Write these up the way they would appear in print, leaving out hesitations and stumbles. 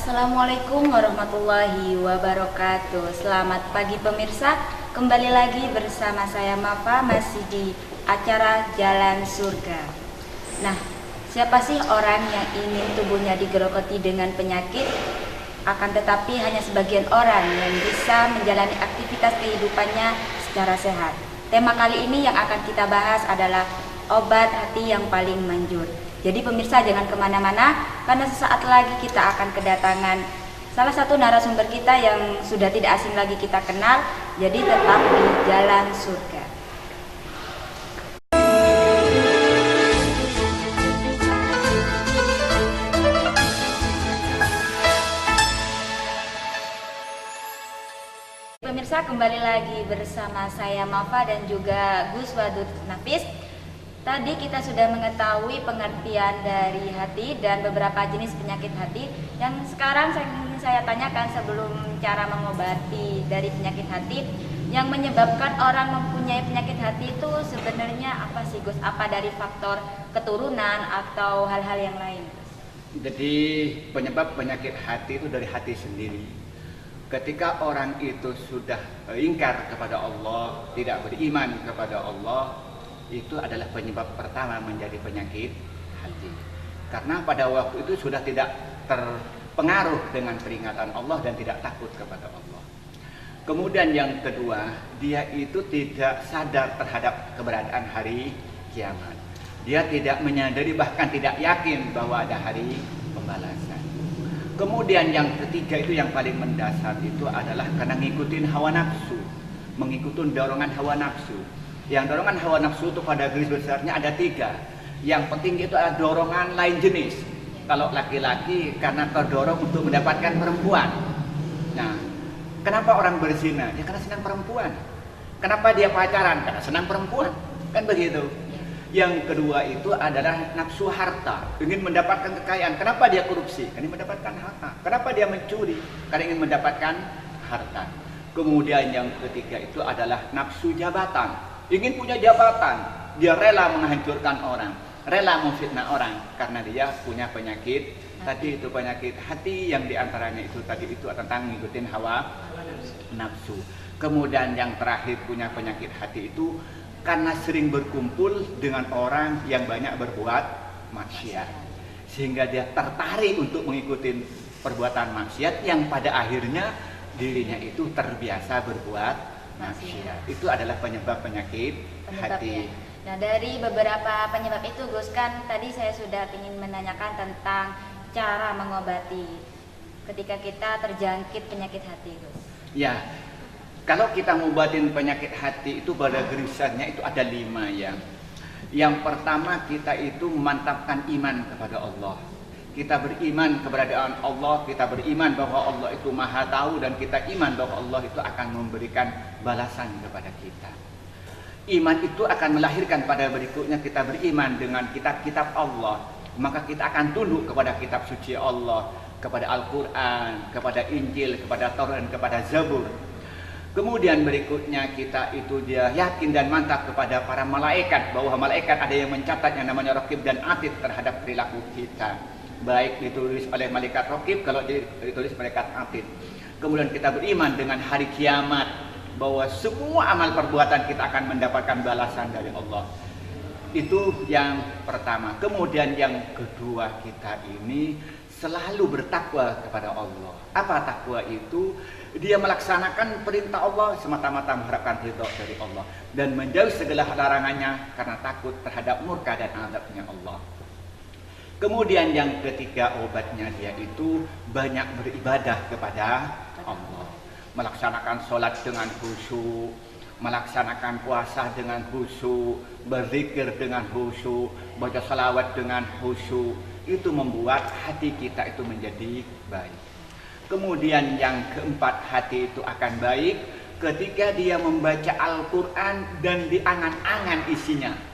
Assalamualaikum warahmatullahi wabarakatuh. Selamat pagi pemirsa, kembali lagi bersama saya Mafa, masih di acara Jalan Surga. Nah, siapa sih orang yang ingin tubuhnya digerogoti dengan penyakit? Akan tetapi hanya sebagian orang yang bisa menjalani aktivitas kehidupannya secara sehat. Tema kali ini yang akan kita bahas adalah obat hati yang paling manjur. Jadi pemirsa jangan kemana-mana, karena sesaat lagi kita akan kedatangan salah satu narasumber kita yang sudah tidak asing lagi kita kenal. Jadi tetap di Jalan Surga. Pemirsa, kembali lagi bersama saya Mafa dan juga Gus Wadud Nafis. Tadi kita sudah mengetahui pengertian dari hati dan beberapa jenis penyakit hati. Yang sekarang ingin saya tanyakan sebelum cara mengobati dari penyakit hati, yang menyebabkan orang mempunyai penyakit hati itu sebenarnya apa sih Gus? Apa dari faktor keturunan atau hal-hal yang lain? Jadi penyebab penyakit hati itu dari hati sendiri. Ketika orang itu sudah ingkar kepada Allah, tidak beriman kepada Allah, itu adalah penyebab pertama menjadi penyakit hati. Karena pada waktu itu sudah tidak terpengaruh dengan peringatan Allah dan tidak takut kepada Allah. Kemudian yang kedua, dia itu tidak sadar terhadap keberadaan hari kiamat. Dia tidak menyadari, bahkan tidak yakin bahwa ada hari pembalasan. Kemudian yang ketiga itu yang paling mendasar itu adalah karena ngikutin hawa nafsu, mengikuti dorongan hawa nafsu. Yang dorongan hawa nafsu itu pada garis besarnya ada tiga. Yang penting itu adalah dorongan lain jenis. Kalau laki-laki karena terdorong untuk mendapatkan perempuan. Nah, kenapa orang berzina? Ya karena senang perempuan. Kenapa dia pacaran? Karena senang perempuan. Kan begitu. Yang kedua itu adalah nafsu harta, ingin mendapatkan kekayaan. Kenapa dia korupsi? Karena ingin mendapatkan harta. Kenapa dia mencuri? Karena ingin mendapatkan harta. Kemudian yang ketiga itu adalah nafsu jabatan. Ingin punya jabatan, dia rela menghancurkan orang, rela memfitnah orang karena dia punya penyakit. Tadi itu penyakit hati yang diantaranya itu tadi itu tentang ngikutin hawa nafsu. Kemudian yang terakhir punya penyakit hati itu karena sering berkumpul dengan orang yang banyak berbuat maksiat, sehingga dia tertarik untuk mengikuti perbuatan maksiat yang pada akhirnya dirinya itu terbiasa berbuat maksiat. Itu adalah penyebab penyakit hati. Nah, dari beberapa penyebab itu Gus, kan tadi saya sudah ingin menanyakan tentang cara mengobati ketika kita terjangkit penyakit hati, Gus. Ya, kalau kita ngobatin penyakit hati itu pada gerisannya itu ada 5 ya. Yang pertama kita itu memantapkan iman kepada Allah. Kita beriman keberadaan Allah, kita beriman bahwa Allah itu maha tahu, dan kita iman bahwa Allah itu akan memberikan balasan kepada kita. Iman itu akan melahirkan pada berikutnya kita beriman dengan kitab-kitab Allah. Maka kita akan tunduk kepada kitab suci Allah, kepada Al-Quran, kepada Injil, kepada Taurat, dan kepada Zabur. Kemudian berikutnya kita itu dia yakin dan mantap kepada para malaikat, bahwa malaikat ada yang mencatat yang namanya Raqib dan Atid terhadap perilaku kita. Baik ditulis oleh malaikat Raqib, kalau ditulis malaikat Atid. Kemudian kita beriman dengan hari kiamat, bahwa semua amal perbuatan kita akan mendapatkan balasan dari Allah. Itu yang pertama. Kemudian yang kedua, kita ini selalu bertakwa kepada Allah. Apa takwa itu? Dia melaksanakan perintah Allah semata-mata mengharapkan ridha dari Allah, dan menjauhi segala larangannya karena takut terhadap murka dan azabnya Allah. Kemudian yang ketiga, obatnya dia itu banyak beribadah kepada Allah. Melaksanakan sholat dengan khusyuk, melaksanakan puasa dengan khusyuk, berzikir dengan khusyuk, baca salawat dengan khusyuk. Itu membuat hati kita itu menjadi baik. Kemudian yang keempat, hati itu akan baik ketika dia membaca Al-Quran dan diangan-angan isinya.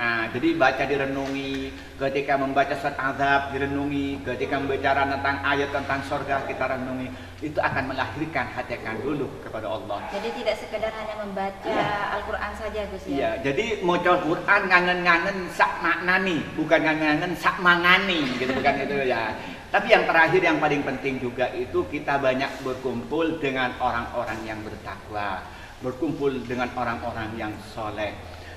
Nah, jadi baca direnungi, ketika membaca surat azab direnungi, ketika membicara tentang ayat tentang surga kita renungi, itu akan melahirkan hati akan dulu kepada Allah. Jadi tidak sekedar hanya membaca Al-Quran saja, Gus ya? Iya, jadi mau Quran ngangen-ngangen sak maknani, bukan ngangen-ngangen sak mangani, gitu bukan itu ya. Tapi yang terakhir yang paling penting juga itu kita banyak berkumpul dengan orang-orang yang bertakwa, berkumpul dengan orang-orang yang soleh.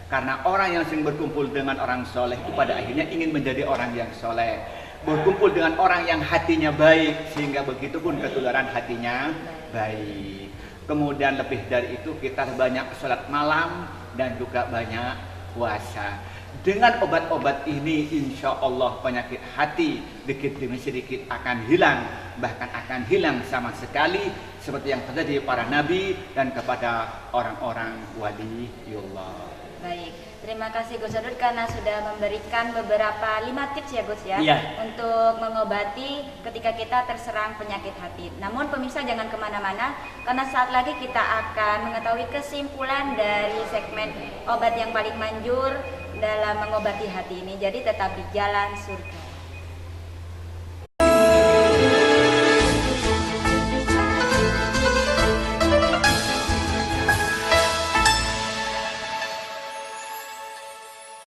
Karena orang yang sering berkumpul dengan orang soleh itu pada akhirnya ingin menjadi orang yang soleh. Berkumpul dengan orang yang hatinya baik, sehingga begitu pun ketularan hatinya baik. Kemudian lebih dari itu kita banyak sholat malam dan juga banyak puasa. Dengan obat-obat ini insya Allah penyakit hati sedikit demi sedikit akan hilang. Bahkan akan hilang sama sekali seperti yang terjadi para nabi dan kepada orang-orang waliullah. Baik, terima kasih Gus Wadud karena sudah memberikan beberapa 5 tips ya Gus ya, Iya. untuk mengobati ketika kita terserang penyakit hati. Namun pemirsa jangan kemana-mana karena saat lagi kita akan mengetahui kesimpulan dari segmen obat yang paling manjur dalam mengobati hati ini. Jadi tetap di Jalan Surga.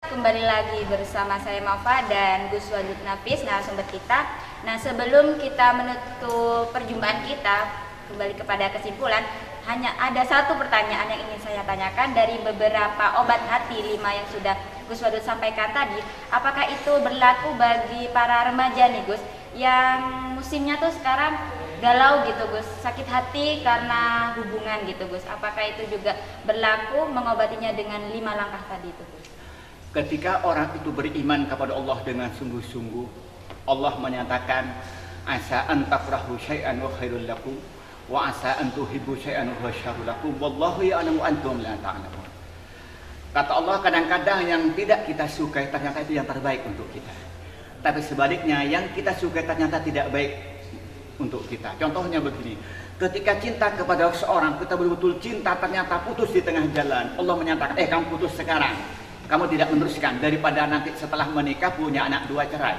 Kembali lagi bersama saya Mafa dan Gus Wadud Nafis, narasumber kita. Nah, sebelum kita menutup perjumpaan kita, kembali kepada kesimpulan, hanya ada satu pertanyaan yang ingin saya tanyakan dari beberapa obat hati 5 yang sudah Gus Wadud sampaikan tadi. Apakah itu berlaku bagi para remaja nih Gus, yang musimnya tuh sekarang galau gitu Gus, sakit hati karena hubungan gitu Gus? Apakah itu juga berlaku mengobatinya dengan 5 langkah tadi itu Gus? Ketika orang itu beriman kepada Allah dengan sungguh-sungguh, Allah menyatakan asa an tafrahu syai'an wa khairul lakum wa asa an tuhibbu syai'an wa syarrul lakum wallahu ya'lamu antum la ta'lamun. Kata Allah, kadang-kadang yang tidak kita sukai ternyata itu yang terbaik untuk kita. Tapi sebaliknya yang kita sukai ternyata tidak baik untuk kita. Contohnya begini, ketika cinta kepada seorang, kita betul-betul cinta ternyata putus di tengah jalan. Allah menyatakan, kamu putus sekarang, kamu tidak meneruskan, daripada nanti setelah menikah punya anak 2 cerai.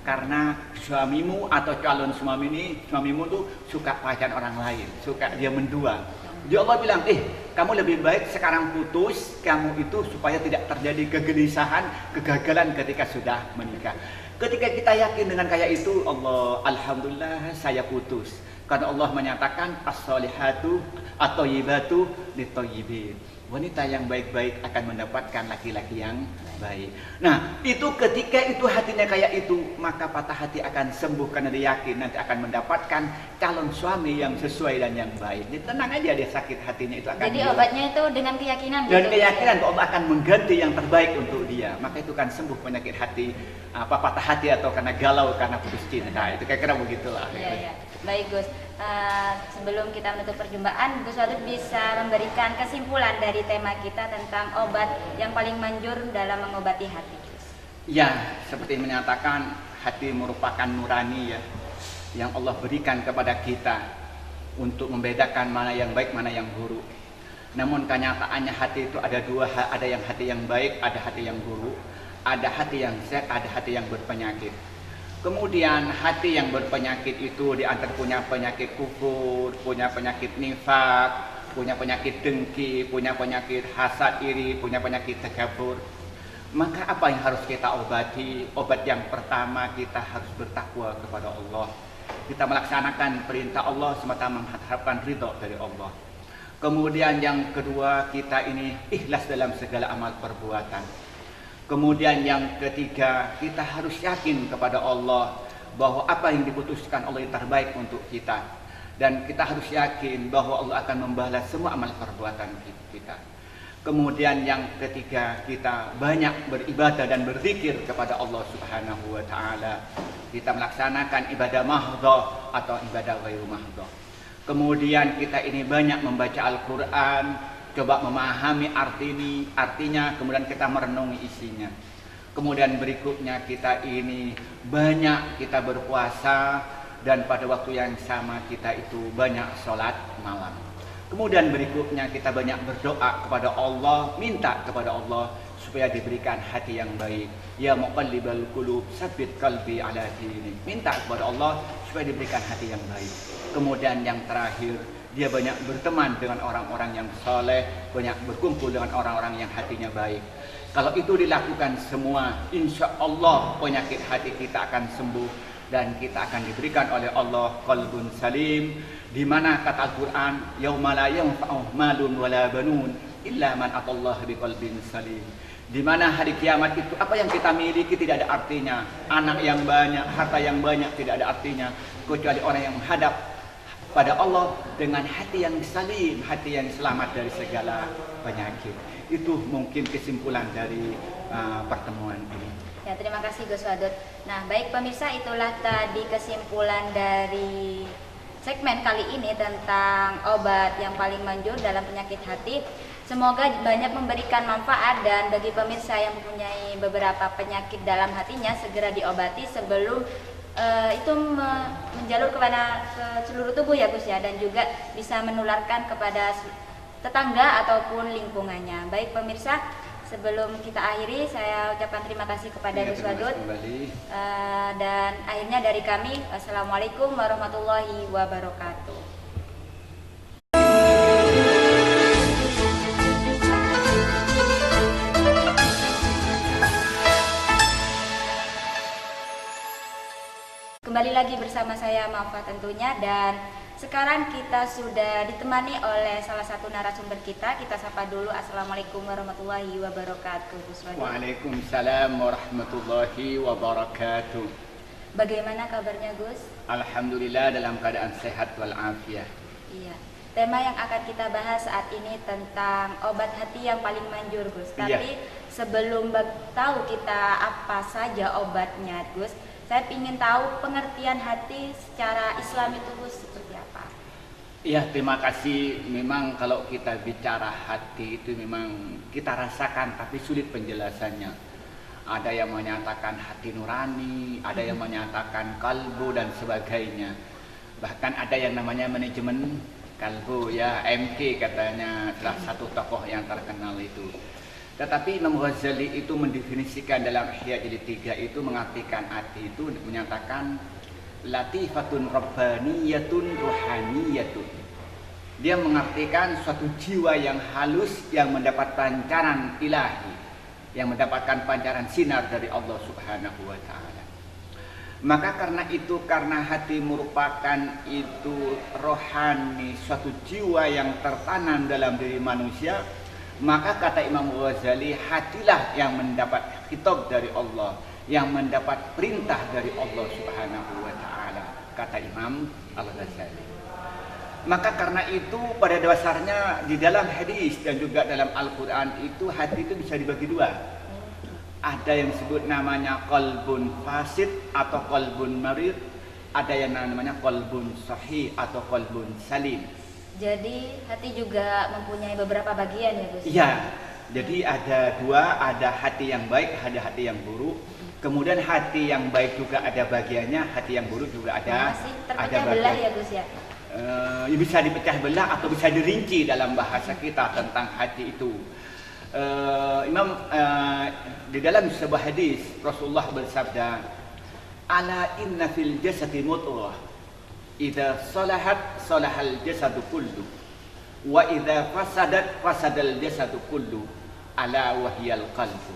Karena suamimu atau calon suamimu tuh suka pacaran orang lain, suka dia mendua. Jadi Allah bilang, kamu lebih baik sekarang putus, kamu itu supaya tidak terjadi kegelisahan, kegagalan ketika sudah menikah. Ketika kita yakin dengan kayak itu, alhamdulillah saya putus. Karena Allah menyatakan as-solihatu at-thayyibatu lit-thayyibin. Wanita yang baik-baik akan mendapatkan laki-laki yang baik. Nah, itu ketika itu hatinya kayak itu, maka patah hati akan sembuh karena dia yakin nanti akan mendapatkan calon suami yang sesuai dan yang baik. Dia tenang aja, dia sakit hatinya itu akan. Jadi obatnya itu dengan keyakinan. Dan gitu, keyakinan bahwa Allah akan mengganti yang terbaik untuk dia. Maka itu kan sembuh penyakit hati, patah hati atau karena galau karena putus cinta. Itu kira-kira begitulah. Iya. Baik Gus, sebelum kita menutup perjumpaan, Gus Wadud bisa memberikan kesimpulan dari tema kita tentang obat yang paling manjur dalam mengobati hati Gus. Ya, seperti menyatakan hati merupakan nurani ya, yang Allah berikan kepada kita untuk membedakan mana yang baik, mana yang buruk. Namun kenyataannya hati itu ada 2, ada yang hati yang baik, ada hati yang buruk, ada hati yang sehat, ada hati yang berpenyakit. Kemudian hati yang berpenyakit itu diantara punya penyakit kufur, punya penyakit nifak, punya penyakit dengki, punya penyakit hasad iri, punya penyakit takabur. Maka apa yang harus kita obati? Obat yang pertama, kita harus bertakwa kepada Allah. Kita melaksanakan perintah Allah semata mengharapkan ridho dari Allah. Kemudian yang kedua, kita ini ikhlas dalam segala amal perbuatan. Kemudian yang ketiga, kita harus yakin kepada Allah bahwa apa yang diputuskan Allah yang terbaik untuk kita. Dan kita harus yakin bahwa Allah akan membalas semua amal perbuatan kita. Kemudian yang ketiga, kita banyak beribadah dan berzikir kepada Allah Subhanahu wa taala. Kita melaksanakan ibadah mahdhah atau ibadah ghairu mahdhah. Kemudian kita ini banyak membaca Al-Qur'an, coba memahami artinya, kemudian kita merenungi isinya. Kemudian berikutnya kita ini banyak kita berpuasa, dan pada waktu yang sama kita itu banyak sholat malam. Kemudian berikutnya kita banyak berdoa kepada Allah, minta kepada Allah supaya diberikan hati yang baik. Ya muqallibal qulub, tsabbit qalbi ala dinik. Minta kepada Allah supaya diberikan hati yang baik. Kemudian yang terakhir, dia banyak berteman dengan orang-orang yang soleh, banyak berkumpul dengan orang-orang yang hatinya baik. Kalau itu dilakukan semua, insya Allah penyakit hati kita akan sembuh. dan kita akan diberikan oleh Allah qalbun salim, di mana kata Al-Qur'an yauma la yanfa'u malun wala banun illa man atallaha biqalbin salim. Di mana hari kiamat itu apa yang kita miliki tidak ada artinya, anak yang banyak, harta yang banyak tidak ada artinya, kecuali orang yang menghadap pada Allah dengan hati yang salim, hati yang selamat dari segala penyakit. Itu mungkin kesimpulan dari pertemuan ini. Ya, terima kasih Gus Wadud. Nah, baik pemirsa, itulah tadi kesimpulan dari segmen kali ini tentang obat yang paling manjur dalam penyakit hati. Semoga banyak memberikan manfaat, dan bagi pemirsa yang mempunyai beberapa penyakit dalam hatinya segera diobati sebelum itu menjalur ke seluruh tubuh ya Gus ya, dan juga bisa menularkan kepada tetangga ataupun lingkungannya. Baik pemirsa, sebelum kita akhiri, saya ucapkan terima kasih kepada Gus Wadud. Dan akhirnya dari kami, Assalamualaikum warahmatullahi wabarakatuh. Kembali lagi bersama saya Mafa tentunya, dan sekarang kita sudah ditemani oleh salah satu narasumber kita. Kita sapa dulu. Assalamualaikum warahmatullahi wabarakatuh, Gus Wadud. Waalaikumsalam warahmatullahi wabarakatuh. Bagaimana kabarnya Gus? Alhamdulillah dalam keadaan sehat walafiat. Iya. Tema yang akan kita bahas saat ini tentang obat hati yang paling manjur Gus. Tapi sebelum tahu kita apa saja obatnya Gus, saya ingin tahu pengertian hati secara Islam itu Gus seperti apa? Iya, terima kasih. Memang kalau kita bicara hati itu memang kita rasakan tapi sulit penjelasannya. Ada yang menyatakan hati nurani, ada yang menyatakan kalbu dan sebagainya. Bahkan ada yang namanya manajemen kalbu ya, MK katanya, salah satu tokoh yang terkenal itu. Tetapi Imam Ghazali itu mendefinisikan dalam Ihya Jilid 3 itu mengartikan hati itu menyatakan latifatun rabbaniyatun ruhaniyatun. Dia mengartikan suatu jiwa yang halus yang mendapat pancaran ilahi, yang mendapatkan pancaran sinar dari Allah Subhanahu wa taala. Maka karena itu, karena hati merupakan itu rohani, suatu jiwa yang tertanam dalam diri manusia, maka kata Imam Ghazali, hatilah yang mendapat khitab dari Allah, yang mendapat perintah dari Allah Subhanahu wa taala, kata Imam Al-Ghazali. Maka karena itu pada dasarnya di dalam hadis dan juga dalam Al-Qur'an itu hati itu bisa dibagi dua. Ada yang disebut namanya qalbun fasid atau qalbun marid, ada yang namanya qalbun sahih atau qalbun salim. Jadi hati juga mempunyai beberapa bagian ya Gus? Iya, jadi ada dua, ada hati yang baik, ada hati yang buruk. Kemudian hati yang baik juga ada bagiannya, hati yang buruk juga ada. Masih terpecah belah ya Gus ya? Bisa dipecah belah atau bisa dirinci dalam bahasa kita tentang hati itu. Di dalam sebuah hadis Rasulullah bersabda, "Ala inna fil jasadi mudghah, idza salahat salahal jasadu kullu, wa idza fasadat fasadal jasadu kullu, ala wahyal qalbu."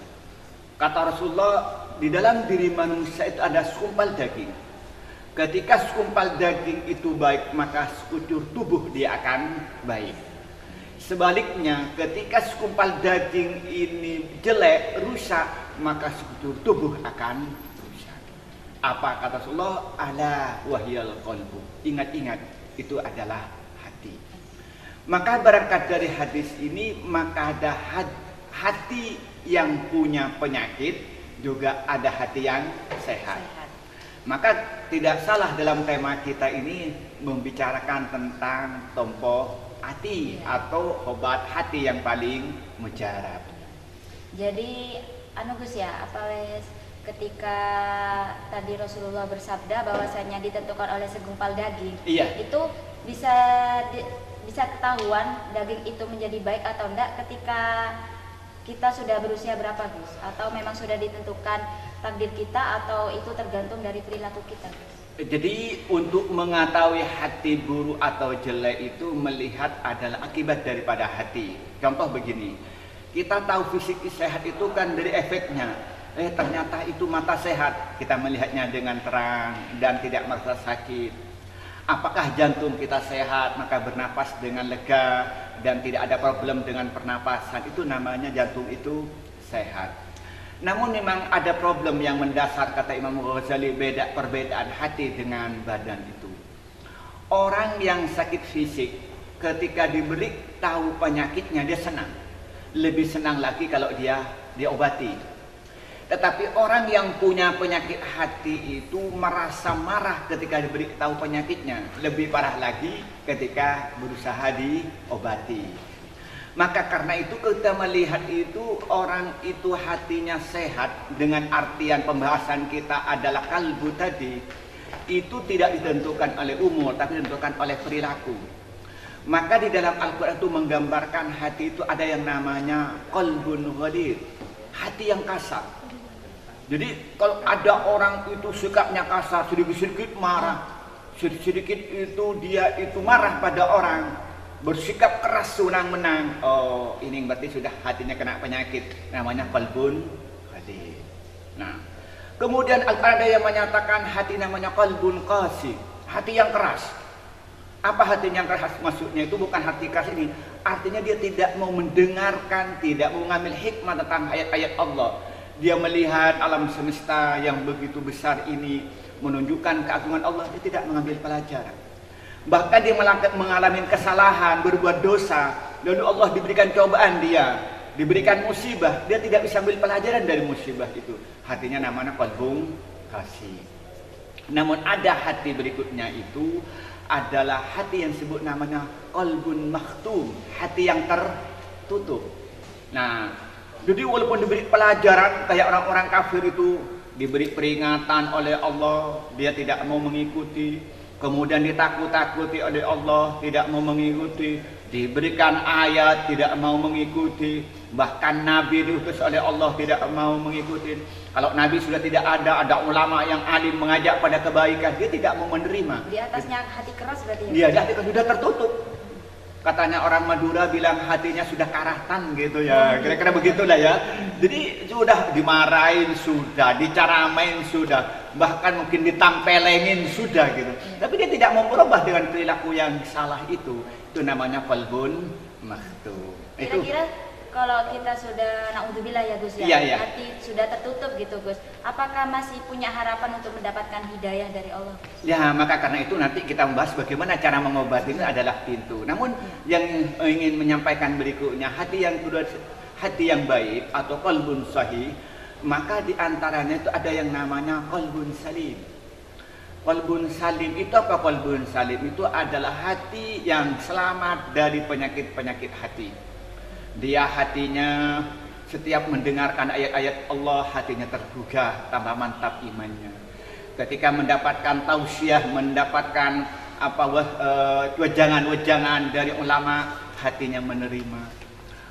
Kata Rasulullah, di dalam diri manusia itu ada segumpal daging. Ketika segumpal daging itu baik, maka sekujur tubuh dia akan baik. Sebaliknya, ketika segumpal daging ini jelek, rusak, maka sekujur tubuh akan rusak. Apa kata Rasulullah? Ala wahyal qalbu. Ingat-ingat, itu adalah hati. Maka berangkat dari hadis ini, maka ada hati yang punya penyakit, juga ada hati yang sehat. Maka tidak salah dalam tema kita ini membicarakan tentang tompo hati atau obat hati yang paling mujarab. Jadi Gus ya, apalagi ketika tadi Rasulullah bersabda bahwasanya ditentukan oleh segumpal daging, itu bisa ketahuan daging itu menjadi baik atau enggak ketika kita sudah berusia berapa Gus? Atau memang sudah ditentukan takdir kita, atau itu tergantung dari perilaku kita Gus? Jadi untuk mengetahui hati buruk atau jelek itu melihat adalah akibat daripada hati. Contoh begini, kita tahu fisik sehat itu kan dari efeknya. ternyata itu mata sehat, kita melihatnya dengan terang dan tidak merasa sakit. Apakah jantung kita sehat, maka bernapas dengan lega dan tidak ada problem dengan pernapasan, itu namanya jantung itu sehat. Namun memang ada problem yang mendasar, kata Imam Ghazali, perbedaan hati dengan badan itu. Orang yang sakit fisik ketika diberi tahu penyakitnya dia senang. Lebih senang lagi kalau dia diobati. Tetapi orang yang punya penyakit hati itu merasa marah ketika diberi tahu penyakitnya. Lebih parah lagi ketika berusaha diobati. Maka karena itu kita melihat itu orang itu hatinya sehat, dengan artian pembahasan kita adalah kalbu tadi, itu tidak ditentukan oleh umur tapi ditentukan oleh perilaku. Maka di dalam Al-Quran itu menggambarkan hati itu ada yang namanya qalbun ghalid, hati yang kasar. Jadi kalau ada orang itu sikapnya kasar, sedikit-sedikit marah, sedikit-sedikit itu dia itu marah pada orang, bersikap keras senang-menang, oh ini berarti sudah hatinya kena penyakit, namanya qalbun ghalid. Nah, kemudian ada yang menyatakan hati namanya qalbun qasi, hati yang keras. Apa hatinya yang keras? Maksudnya itu bukan hati keras ini, artinya dia tidak mau mendengarkan, tidak mau mengambil hikmah tentang ayat-ayat Allah. Dia melihat alam semesta yang begitu besar ini menunjukkan keagungan Allah, dia tidak mengambil pelajaran. Bahkan dia mengalami kesalahan, berbuat dosa, lalu Allah diberikan cobaan, dia diberikan musibah, dia tidak bisa ambil pelajaran dari musibah itu. Hatinya namanya qalbun qasi. Namun ada hati berikutnya itu adalah hati yang disebut namanya qalbun makhtum, hati yang tertutup. Nah, jadi walaupun diberi pelajaran kayak orang-orang kafir itu, diberi peringatan oleh Allah, dia tidak mau mengikuti. Kemudian ditakut-takuti oleh Allah, tidak mau mengikuti. Diberikan ayat, tidak mau mengikuti. Bahkan Nabi diutus oleh Allah, tidak mau mengikuti. Kalau Nabi sudah tidak ada ulama yang alim mengajak pada kebaikan, dia tidak mau menerima. Di atasnya hati keras berarti ya? Iya, hati keras, sudah tertutup. Katanya orang Madura bilang hatinya sudah karatan gitu ya, kira-kira begitulah ya. Jadi sudah dimarahin, sudah dicaramain, sudah bahkan mungkin ditampelengin sudah gitu. Tapi dia tidak mau berubah dengan perilaku yang salah itu namanya qalbun makhtum. Kira-kira kalau kita sudah naudzubillah ya Gus ya, iya. hati sudah tertutup gitu Gus, apakah masih punya harapan untuk mendapatkan hidayah dari Allah? Ya, maka karena itu nanti kita membahas bagaimana cara mengobati itu adalah pintu. Namun yang ingin menyampaikan berikutnya, hati yang baik atau qalbun sahih, maka diantaranya itu ada yang namanya qalbun salim. Qalbun salim itu apa? Qalbun salim itu adalah hati yang selamat dari penyakit-penyakit hati. Dia hatinya setiap mendengarkan ayat-ayat Allah, hatinya tergugah, tambah mantap imannya. Ketika mendapatkan tausiah, mendapatkan wejangan-wejangan dari ulama, hatinya menerima.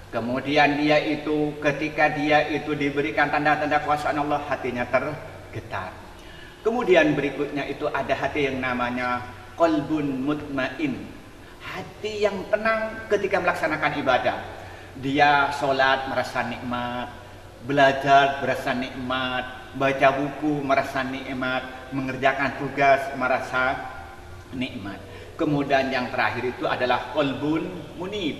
Kemudian dia itu ketika dia itu diberikan tanda-tanda kuasa Allah, hatinya tergetar. Kemudian berikutnya itu ada hati yang namanya qalbun mutmain, hati yang tenang ketika melaksanakan ibadah. Dia sholat merasa nikmat, belajar merasa nikmat, baca buku merasa nikmat, mengerjakan tugas merasa nikmat. Kemudian yang terakhir itu adalah qalbun munib,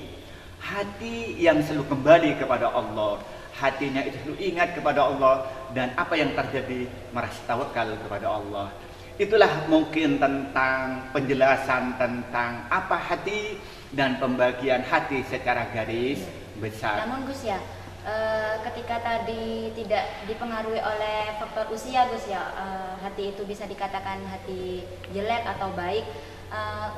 hati yang selalu kembali kepada Allah. Hatinya itu selalu ingat kepada Allah, dan apa yang terjadi merasa tawakal kepada Allah. Itulah mungkin tentang penjelasan tentang apa hati dan pembagian hati secara garis besar. Namun Gus ya, ketika tadi tidak dipengaruhi oleh faktor usia Gus ya, hati itu bisa dikatakan hati jelek atau baik.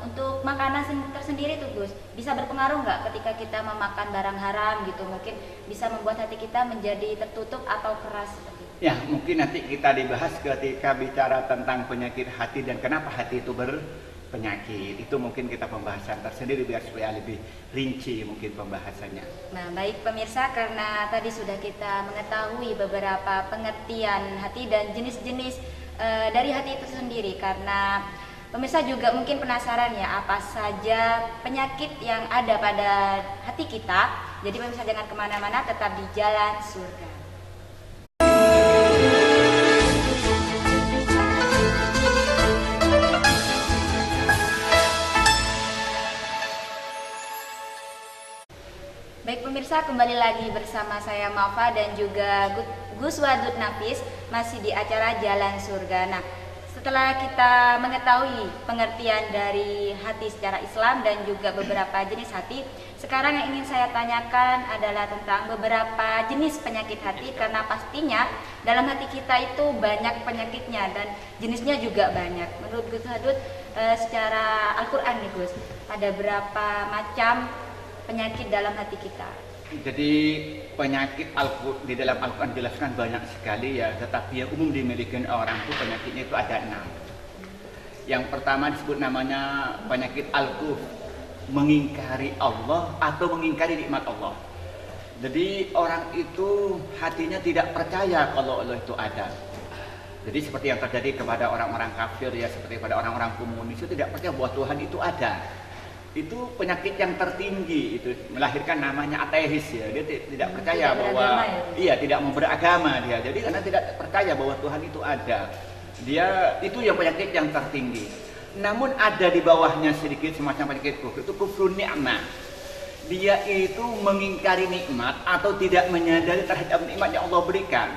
Untuk makanan tersendiri tuh Gus, bisa berpengaruh nggak ketika kita memakan barang haram gitu? Mungkin bisa membuat hati kita menjadi tertutup atau keras seperti itu. Ya, mungkin nanti kita dibahas ketika bicara tentang penyakit hati dan kenapa hati itu berpenyakit. Itu mungkin kita pembahasan tersendiri biar supaya lebih rinci mungkin pembahasannya. Nah, baik pemirsa, karena tadi sudah kita mengetahui beberapa pengertian hati dan jenis-jenis dari hati itu sendiri, karena pemirsa juga mungkin penasaran ya apa saja penyakit yang ada pada hati kita. Jadi pemirsa jangan kemana-mana, tetap di Jalan Surga. Baik pemirsa, kembali lagi bersama saya Mafa dan juga Gus Wadud Nafis masih di acara Jalan Surga. Nah, setelah kita mengetahui pengertian dari hati secara Islam dan juga beberapa jenis hati, sekarang yang ingin saya tanyakan adalah tentang beberapa jenis penyakit hati, karena pastinya dalam hati kita itu banyak penyakitnya dan jenisnya juga banyak. Menurut Gus Wadud, secara Al-Quran nih Gus, ada berapa macam penyakit dalam hati kita? Jadi penyakit di dalam Al-Quran dijelaskan banyak sekali ya, tetapi yang umum dimiliki orang itu penyakitnya itu ada 6. Yang pertama disebut namanya penyakit al-kuf, mengingkari Allah atau mengingkari nikmat Allah. Jadi orang itu hatinya tidak percaya kalau Allah itu ada. Jadi seperti yang terjadi kepada orang-orang kafir ya, seperti pada orang-orang komunis itu tidak percaya bahwa Tuhan itu ada. Itu penyakit yang tertinggi, itu melahirkan namanya ateis ya. Dia tidak percaya bahwa tidak mau beragama dia. Jadi karena tidak percaya bahwa Tuhan itu ada. Dia itu yang penyakit yang tertinggi. Namun ada di bawahnya sedikit semacam penyakit kufur, itu kufrun ni'mah. Dia itu mengingkari nikmat atau tidak menyadari terhadap nikmat yang Allah berikan.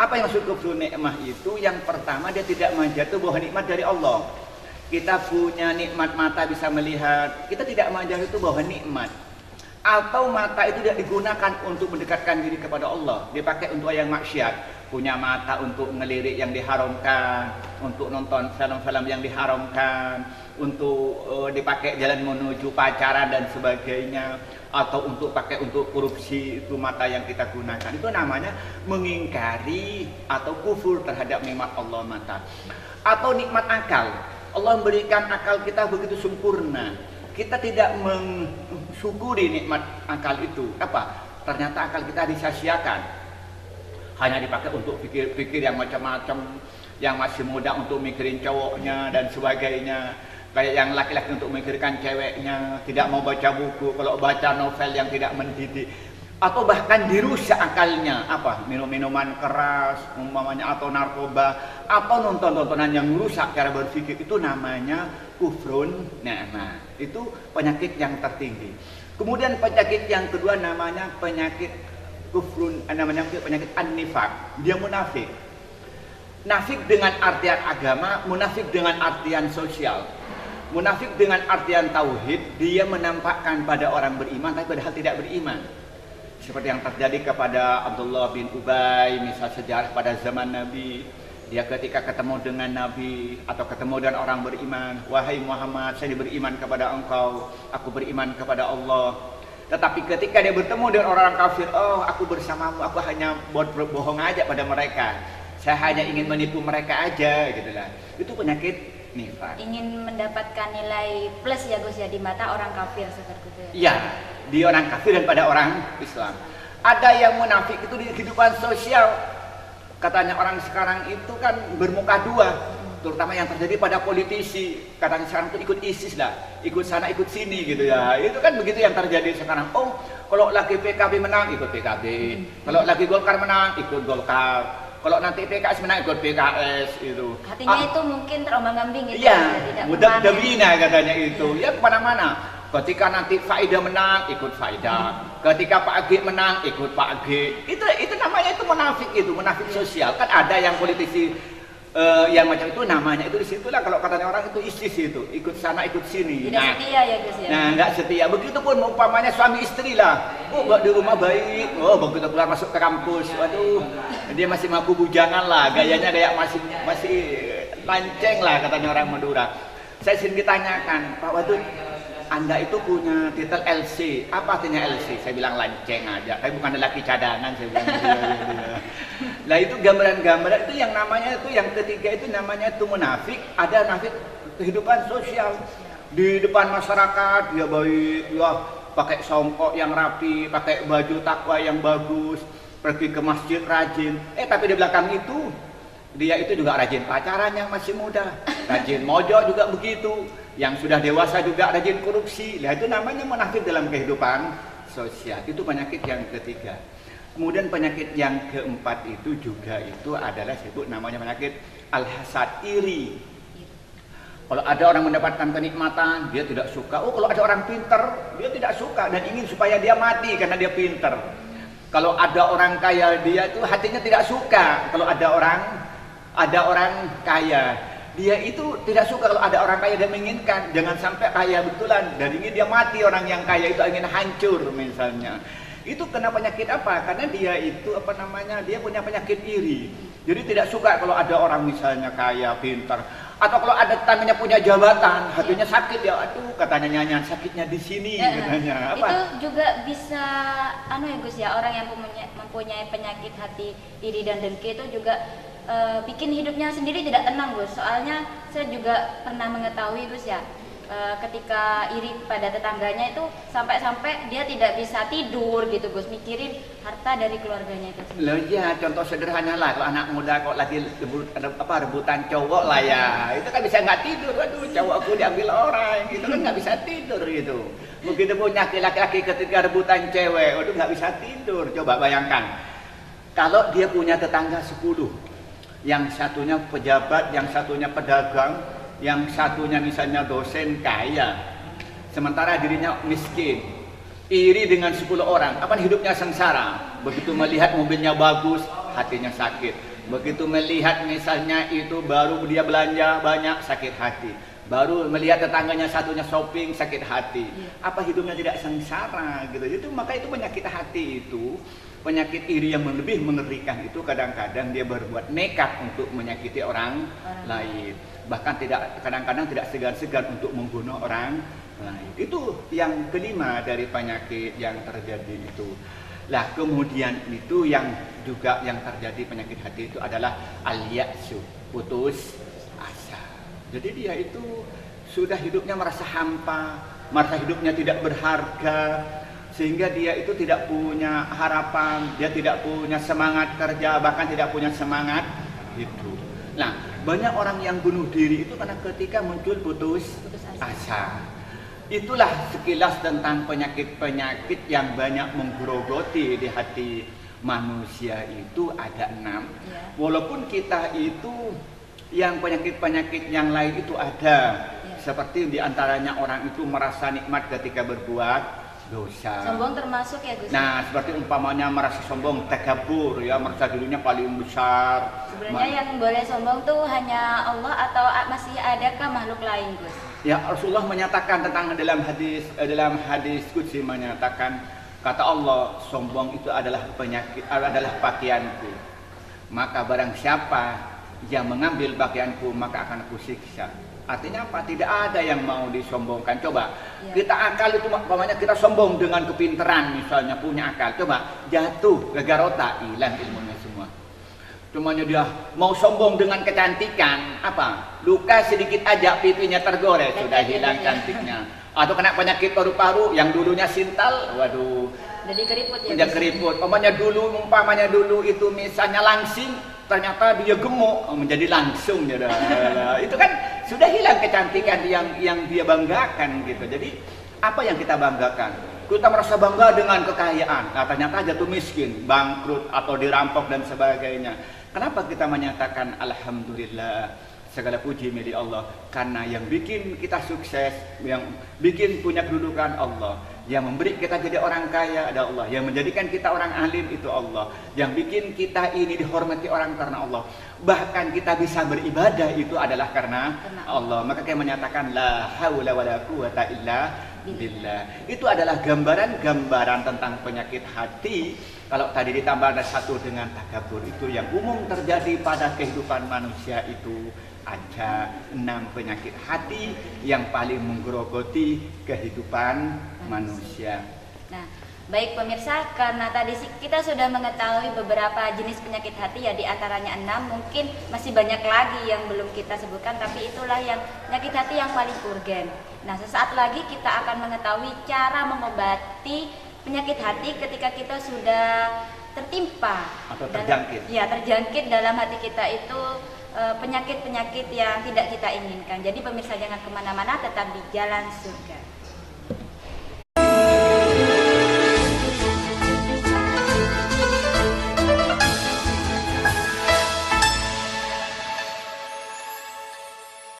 Apa yang maksud kufrun ni'mah itu? Yang pertama, dia tidak menjatuh bahwa nikmat dari Allah. Kita punya nikmat mata bisa melihat, kita tidak mengajar itu bahwa nikmat. Atau mata itu tidak digunakan untuk mendekatkan diri kepada Allah, dipakai untuk yang maksiat. Punya mata untuk ngelirik yang diharamkan, untuk nonton film-film yang diharamkan, untuk dipakai jalan menuju pacaran dan sebagainya, atau untuk pakai untuk korupsi, itu mata yang kita gunakan. Itu namanya mengingkari atau kufur terhadap nikmat Allah mata. Atau nikmat akal. Allah memberikan akal kita begitu sempurna. Kita tidak mensyukuri nikmat akal itu. Apa? Ternyata akal kita disia-siakan. Hanya dipakai untuk pikir-pikir yang macam-macam, yang masih muda untuk mikirin cowoknya dan sebagainya. Kayak yang laki-laki untuk memikirkan ceweknya, tidak mau baca buku, kalau baca novel yang tidak mendidik. Atau bahkan dirusak akalnya, apa, minum-minuman keras umpamanya, atau narkoba, atau nonton-nontonan yang merusak cara berpikir, itu namanya kufrun ni'mah. Itu penyakit yang tertinggi. Kemudian penyakit yang kedua namanya penyakit kufrun, namanya penyakit an-nifaq. Dia munafik. Nafik dengan artian agama, munafik dengan artian sosial. Munafik dengan artian tauhid, dia menampakkan pada orang beriman tapi padahal tidak beriman. Seperti yang terjadi kepada Abdullah bin Ubay, misal sejarah pada zaman Nabi. Dia ketika ketemu dengan Nabi atau ketemu dengan orang beriman, wahai Muhammad, saya beriman kepada engkau, aku beriman kepada Allah. Tetapi ketika dia bertemu dengan orang kafir, oh aku bersamamu, aku hanya buat berbohong aja pada mereka. Saya hanya ingin menipu mereka aja, gitulah. Itu penyakit nifaq. Ingin mendapatkan nilai plus ya Gus ya di mata orang kafir seperti itu. Iya, di orang kafir dan pada orang Islam. Ada yang munafik itu di kehidupan sosial. Katanya orang sekarang itu kan bermuka dua, terutama yang terjadi pada politisi. Katanya sekarang itu ikut ISIS lah, ikut sana ikut sini gitu ya. Itu kan begitu yang terjadi sekarang. Oh, kalau lagi PKB menang ikut PKB, kalau lagi Golkar menang ikut Golkar. Kalau nanti PKS menang ikut PKS itu. Hatinya itu mungkin terombang-ambing gitu. Iya, mudah dabina katanya itu. Ya kemana-mana. Ketika nanti Faidah menang ikut Faidah. Ketika Pak Ag menang ikut Pak Ag. Itu namanya itu munafik, itu munafik sosial. Kan ada yang politisi yang macam itu namanya itu disitulah kalau katanya orang itu ISIS itu, ikut sana ikut sini. Tidak setia ya Gus ya. Nah, enggak setia. Begitupun umpamanya suami istri lah. Oh, di rumah baik. Oh, begitu keluar masuk ke kampus, waduh, dia masih mampu bujangan lah, gayanya kayak masih lanceng lah katanya orang Madura. Saya sering ditanyakan, Pak Wadud, Anda itu punya titel LC, apa artinya LC? Saya bilang lanceng aja, tapi bukan lelaki cadangan, saya bilang dia. Lah itu gambaran-gambaran itu yang namanya itu yang ketiga itu namanya itu munafik. Ada munafik kehidupan sosial di depan masyarakat dia baik, ya pakai songkok yang rapi, pakai baju takwa yang bagus, pergi ke masjid rajin. Tapi di belakang itu dia itu juga rajin pacaran yang masih muda, rajin mojok juga begitu. Yang sudah dewasa juga rajin korupsi. Nah itu namanya munafik dalam kehidupan sosial. Itu penyakit yang ketiga. Kemudian penyakit yang keempat itu juga itu adalah sebut namanya penyakit al-hasad, iri. Kalau ada orang mendapatkan kenikmatan, dia tidak suka. Oh, kalau ada orang pinter, dia tidak suka dan ingin supaya dia mati karena dia pinter. Kalau ada orang kaya, dia itu hatinya tidak suka. Kalau ada orang kaya, dia itu tidak suka kalau ada orang kaya dan menginginkan. Jangan sampai kaya betulan dan ingin dia mati, orang yang kaya itu ingin hancur misalnya. Itu kena penyakit apa? Karena dia itu dia punya penyakit iri. Jadi tidak suka kalau ada orang misalnya kaya, pintar, atau kalau ada tetangganya punya jabatan, hatinya sakit ya. Aduh, katanya nyanyian sakitnya di sini katanya. Apa? Itu juga bisa ya Gus ya, orang yang mempunyai penyakit hati iri dan dengki itu juga bikin hidupnya sendiri tidak tenang Gus. Soalnya saya juga pernah mengetahui Gus ya, ketika iri pada tetangganya itu sampai-sampai dia tidak bisa tidur gitu Gus, mikirin harta dari keluarganya itu sendiri. Loh ya, contoh sederhana lah, kalau anak muda kok lagi rebutan cowok lah ya, itu kan bisa nggak tidur. Waduh, cowokku diambil orang, gitu kan nggak bisa tidur gitu. Begitu punya laki-laki ketika rebutan cewek, waduh nggak bisa tidur. Coba bayangkan, kalau dia punya tetangga 10, yang satunya pejabat, yang satunya pedagang, yang satunya misalnya dosen kaya, sementara dirinya miskin, iri dengan 10 orang, apa hidupnya sengsara. Begitu melihat mobilnya bagus, hatinya sakit. Begitu melihat misalnya itu baru dia belanja banyak, sakit hati. Baru melihat tetangganya satunya shopping, sakit hati. Apa hidupnya tidak sengsara gitu. Itu maka itu penyakit hati itu, penyakit iri yang lebih mengerikan itu kadang-kadang dia berbuat nekat untuk menyakiti orang lain. Bahkan kadang-kadang tidak segan-segan untuk membunuh orang lain. Itu yang kelima dari penyakit yang terjadi itu. Lah kemudian itu yang juga yang terjadi penyakit hati itu adalah al-ya'su, putus asa. Jadi dia itu sudah hidupnya merasa hampa, merasa hidupnya tidak berharga, sehingga dia itu tidak punya harapan, dia tidak punya semangat kerja, bahkan tidak punya semangat hidup. Nah, banyak orang yang bunuh diri itu karena ketika muncul putus asa. Itulah sekilas tentang penyakit-penyakit yang banyak menggerogoti di hati manusia itu ada 6. Walaupun kita itu yang penyakit-penyakit yang lain itu ada. Seperti diantaranya orang itu merasa nikmat ketika berbuat dosa. Sombong termasuk ya Gus? Nah, seperti umpamanya merasa sombong, takabur ya, merasa dirinya paling besar. Sebenarnya yang boleh sombong tuh hanya Allah atau masih adakah makhluk lain Gus? Ya, Rasulullah menyatakan tentang dalam hadis qudsi menyatakan, kata Allah, sombong itu adalah penyakit, adalah pakaianku. Maka barang siapa yang mengambil pakaianku, maka akan aku siksa. Artinya apa? Tidak ada yang mau disombongkan. Coba kita akal itu umpamanya kita sombong dengan kepintaran misalnya, punya akal. Coba jatuh ke garota, hilang ilmunya semua. Cumanya dia mau sombong dengan kecantikan, apa? Luka sedikit aja pipinya tergores, sudah hilang cantiknya. Atau kena penyakit paru-paru yang dulunya sintal, waduh. Jadi keriput ya. Udah keriput. Umpamanya dulu itu misalnya langsing, ternyata dia gemuk menjadi langsung ya. Itu kan sudah hilang kecantikan yang dia banggakan gitu. Jadi apa yang kita banggakan? Kita merasa bangga dengan kekayaan, nah, ternyata jatuh miskin, bangkrut atau dirampok dan sebagainya. Kenapa kita menyatakan alhamdulillah, segala puji milik Allah? Karena yang bikin kita sukses, yang bikin punya kedudukan Allah, yang memberi kita jadi orang kaya ada Allah, yang menjadikan kita orang alim itu Allah, yang bikin kita ini dihormati orang karena Allah, bahkan kita bisa beribadah itu adalah karena Allah. Maka kita menyatakan la haula wala quwata illa billah. Itu adalah gambaran-gambaran tentang penyakit hati. Kalau tadi ditambah ada satu dengan takabur, itu yang umum terjadi pada kehidupan manusia itu. Ada 6 penyakit hati yang paling menggerogoti kehidupan manusia. Nah, baik pemirsa, karena tadi kita sudah mengetahui beberapa jenis penyakit hati ya, diantaranya 6, mungkin masih banyak lagi yang belum kita sebutkan, tapi itulah yang penyakit hati yang paling urgen. Nah, sesaat lagi kita akan mengetahui cara mengobati penyakit hati ketika kita sudah tertimpa atau terjangkit. Terjangkit dalam hati kita itu penyakit-penyakit yang tidak kita inginkan. Jadi pemirsa jangan kemana-mana, tetap di Jalan Surga.